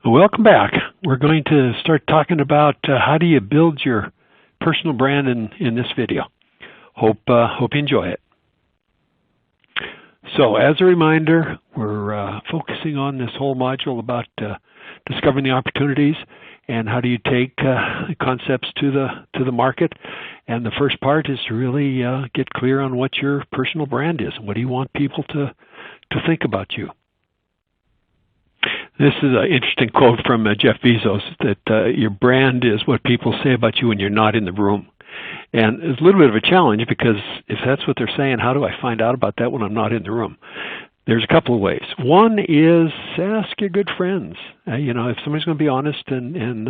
Welcome back. We're going to start talking about how do you build your personal brand in this video. Hope you enjoy it. So as a reminder, we're focusing on this whole module about discovering the opportunities and how do you take concepts to the market. And the first part is to really get clear on what your personal brand is and what do you want people to think about you. This is an interesting quote from Jeff Bezos that your brand is what people say about you when you're not in the room. And it's a little bit of a challenge because if that's what they're saying, how do I find out about that when I'm not in the room? There's a couple of ways. One is ask your good friends. If somebody's going to be honest and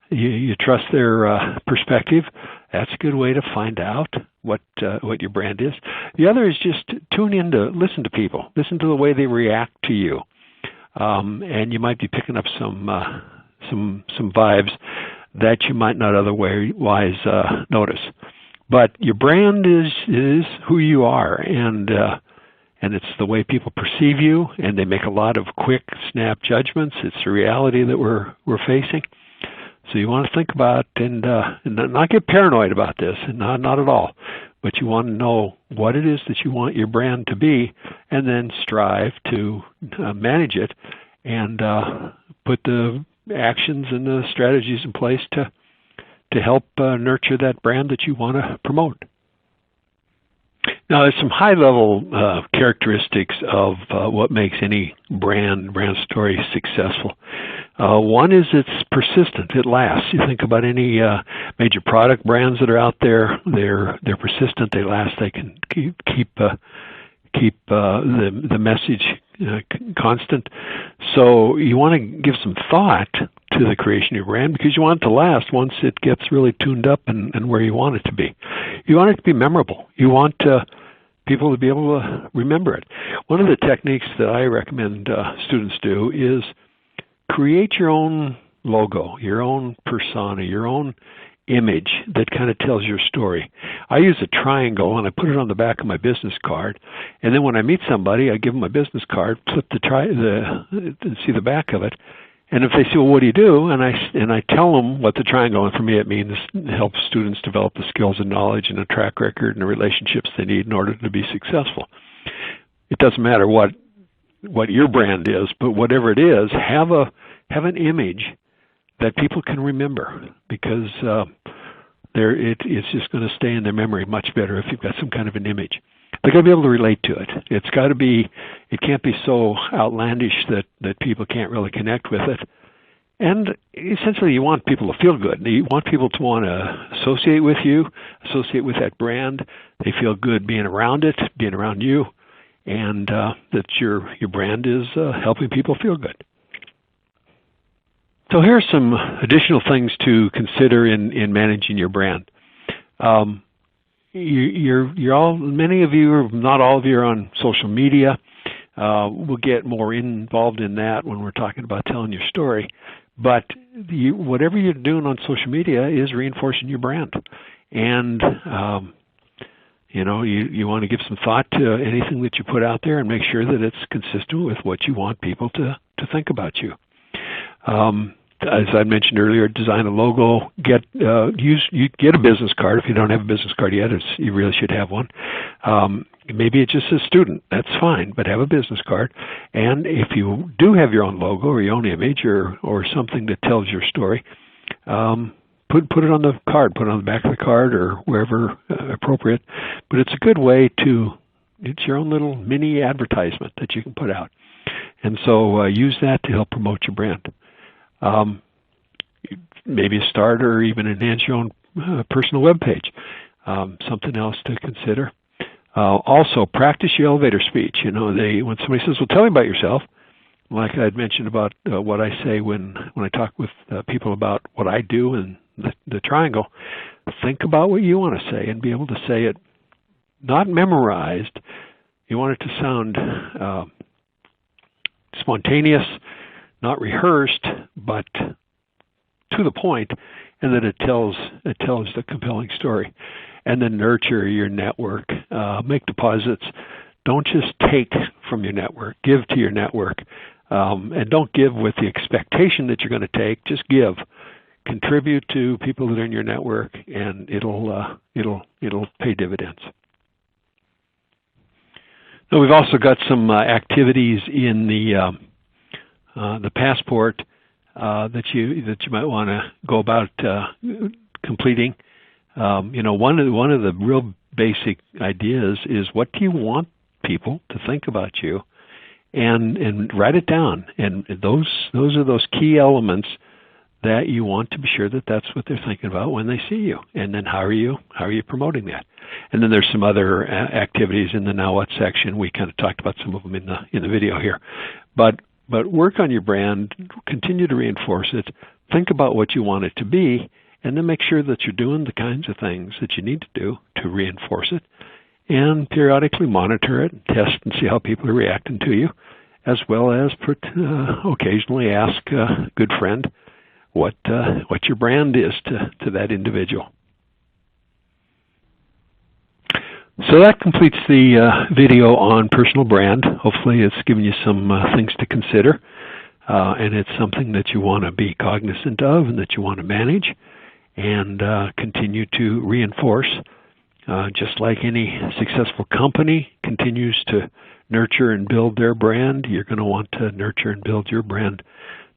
you trust their perspective, that's a good way to find out what your brand is. The other is just tune in to listen to people. Listen to the way they react to you. And you might be picking up some vibes that you might not otherwise notice. But your brand is who you are, and it's the way people perceive you, and they make a lot of quick, snap judgments. It's the reality that we're facing. So you want to think about and not get paranoid about this, and not at all. But you want to know what it is that you want your brand to be, and then strive to manage it and put the actions and the strategies in place to help nurture that brand that you want to promote. Now, there's some high-level characteristics of what makes any brand story successful. One is it's persistent; it lasts. You think about any major product brands that are out there; they're persistent. They last. They can keep the message constant. So you want to give some thought to the creation of your brand because you want it to last once it gets really tuned up and where you want it to be. You want it to be memorable. You want people to be able to remember it. One of the techniques that I recommend students do is create your own logo, your own persona, your own image that kind of tells your story. I use a triangle and I put it on the back of my business card, and then when I meet somebody, I give them my business card, flip see the back of it, and if they say, "Well, what do you do?" and I tell them what the triangle, and for me it means it helps students develop the skills and knowledge and a track record and the relationships they need in order to be successful. It doesn't matter what your brand is, but whatever it is, have an image that people can remember, because it's just going to stay in their memory much better if you've got some kind of an image. They're going to be able to relate to it. It can't be so outlandish that people can't really connect with it. And essentially you want people to feel good. You want people to want to associate with you, associate with that brand. They feel good being around it, being around you, and that your brand is helping people feel good. So here are some additional things to consider in managing your brand. You're all, many of you, or not all of you, are on social media. We'll get more involved in that when we're talking about telling your story. But whatever you're doing on social media is reinforcing your brand, and you want to give some thought to anything that you put out there and make sure that it's consistent with what you want people to think about you. As I mentioned earlier, design a logo. Get a business card. If you don't have a business card yet, you really should have one. Maybe it's just a student. That's fine, but have a business card. And if you do have your own logo or your own image or something that tells your story, put it on the card. Put it on the back of the card or wherever appropriate. But it's a good way it's your own little mini advertisement that you can put out. And so use that to help promote your brand. Maybe start or even enhance your own personal web page. Something else to consider. Also, practice your elevator speech. When somebody says, "Well, tell me about yourself," like I had mentioned about what I say when I talk with people about what I do and the triangle, think about what you want to say and be able to say it not memorized. You want it to sound spontaneous, not rehearsed, but to the point, and that it tells the compelling story. And then nurture your network. Make deposits. Don't just take from your network. Give to your network. And don't give with the expectation that you're going to take. Just give. Contribute to people that are in your network, and it'll pay dividends. Now, we've also got some activities in the passport that you might want to go about completing. One of the real basic ideas is, what do you want people to think about you, and write it down. And those are those key elements that you want to be sure that that's what they're thinking about when they see you. And then how are you promoting that? And then there's some other activities in the Now What section. We kind of talked about some of them in the video here. But work on your brand, continue to reinforce it, think about what you want it to be, and then make sure that you're doing the kinds of things that you need to do to reinforce it, and periodically monitor it, test and see how people are reacting to you, as well as occasionally ask a good friend what your brand is to that individual. So that completes the video on personal brand. Hopefully it's given you some things to consider, and it's something that you want to be cognizant of and that you want to manage and continue to reinforce. Just like any successful company continues to nurture and build their brand, you're going to want to nurture and build your brand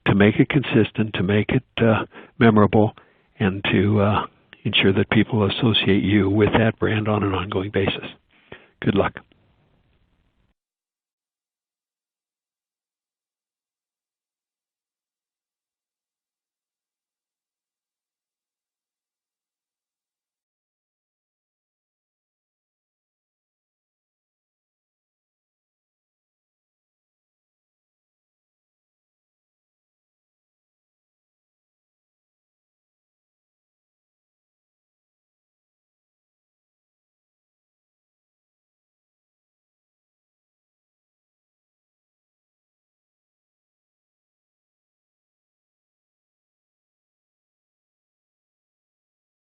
to make it consistent, to make it memorable, and to ensure that people associate you with that brand on an ongoing basis. Good luck.